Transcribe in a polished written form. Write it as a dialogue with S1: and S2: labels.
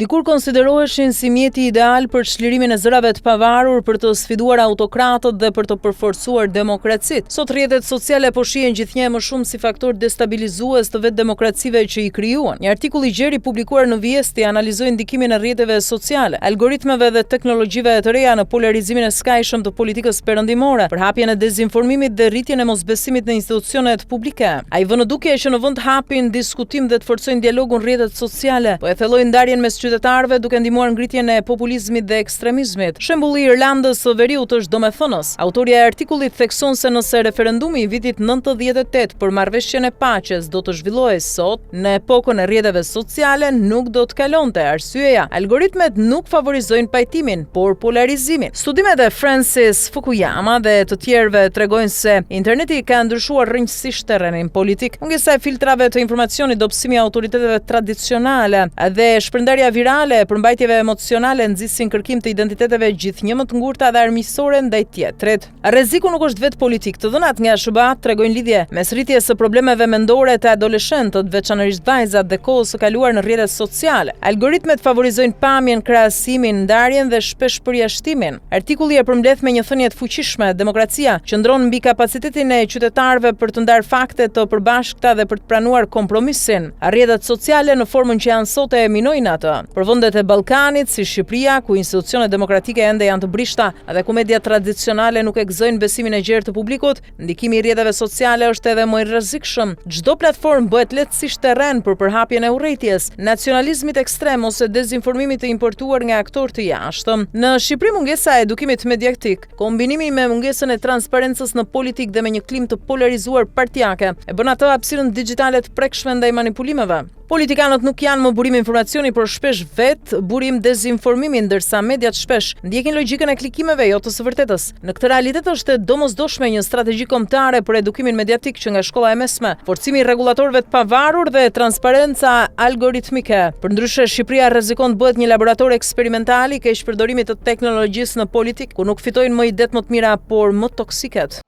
S1: Dikur konsideroheshin si mjeti ideal për çlirimin e zërave të pavarur, për të sfiduar autokratët dhe për të përforcuar demokracitë. Sot rrjetet sociale po shihen gjithnjë më shumë si faktor destabilizues të vetë demokracive që i krijuan. Një artikull i gjerë i publikuar në Vijesti analizoi ndikimin e rrjeteve sociale, algoritmeve dhe teknologjive të reja në polarizimin e skajshëm të politikës perëndimore, përhapjen e dezinformimit dhe rritjen e mosbesimit në institucionet publike. Ai vënë duke që në vend hapin diskutim dhe të forcojnë dialogun rrjetet sociale, po e thellojnë ndarjen mes qytetarëve duke ndihmuar ngritjen e populizmit dhe ekstremizmit. Shembulli i Irlandës së Veriut është domethënës. Autorja e artikullit thekson se nëse referendumi i vitit 98 për marrëveshjen e paqes do të zhvillohej sot, në epokën e rrjeteve sociale nuk do të kalonte. Arsyeja, algoritmet nuk favorizojnë pajtimin, por polarizimin. Studimet e Francis Fukuyama dhe të tjerëve tregojnë se interneti ka ndryshuar rrënjësisht terrenin politik. Mungesa e filtrave të informacionit, dobësimi i autoriteteve tradicionale dhe shpërndarja virale e përmbajtjeve emocionale nxisin kërkim të identiteteve gjithnjë më të ngurta dhe armiqësore ndaj tjetrit. Rreziku nuk është vetë politik. Të dhënat nga SBA tregojnë lidhje mes rritjes së problemeve mendore të adoleshentët, veçanërisht vajzat, dhe kohës së kaluar në rrjetet sociale. Algoritmet favorizojnë pamjen, krahasimin, ndarjen dhe shpesh përjashtimin. Artikulli e përmbledh me një thënie të fuqishme: demokracia qëndron mbi kapacitetin e qytetarëve për të ndarë fakte të përbashkëta dhe për të pranuar kompromisin. Rrjetet sociale në formën që janë sot e minojnë atë. Për vendet e Ballkanit, si Shqipëria, ku institucionet demokratike ende janë të brishta dhe ku media tradicionale nuk e gëzojnë besimin e gjerë të publikut, ndikimi i rrjeteve sociale është edhe më i rrezikshëm. Çdo platformë bëhet lehtësisht terren për përhapjen e urrëties, nacionalizmit ekstrem ose dezinformimit të importuar nga aktorë të jashtëm. Në Shqipëri, mungesa e edukimit mediatik, kombinimi me mungesën e transparencës në politikë dhe me një klim të polarizuar partijake, e bën atë hapësirën digjitale të prekshme ndaj manipulimeve. Politikanët nuk janë më burim informacioni, por shpesh vetë burim dezinformimi, ndërsa mediat shpesh ndjekin logjikën e klikimeve, jo të së vërtetës. Në këtë realitet është e domosdoshme një strategji kombëtare për edukimin mediatik që nga shkolla e mesme, forcimi i rregullatorëve të pavarur dhe transparenca algoritmike. Përndryshe, Shqipëria rrezikon të bëhet një laborator eksperimental i keq përdorimit të teknologjisë në politikë, ku nuk fitojnë më idet më të mira, por më toksiket.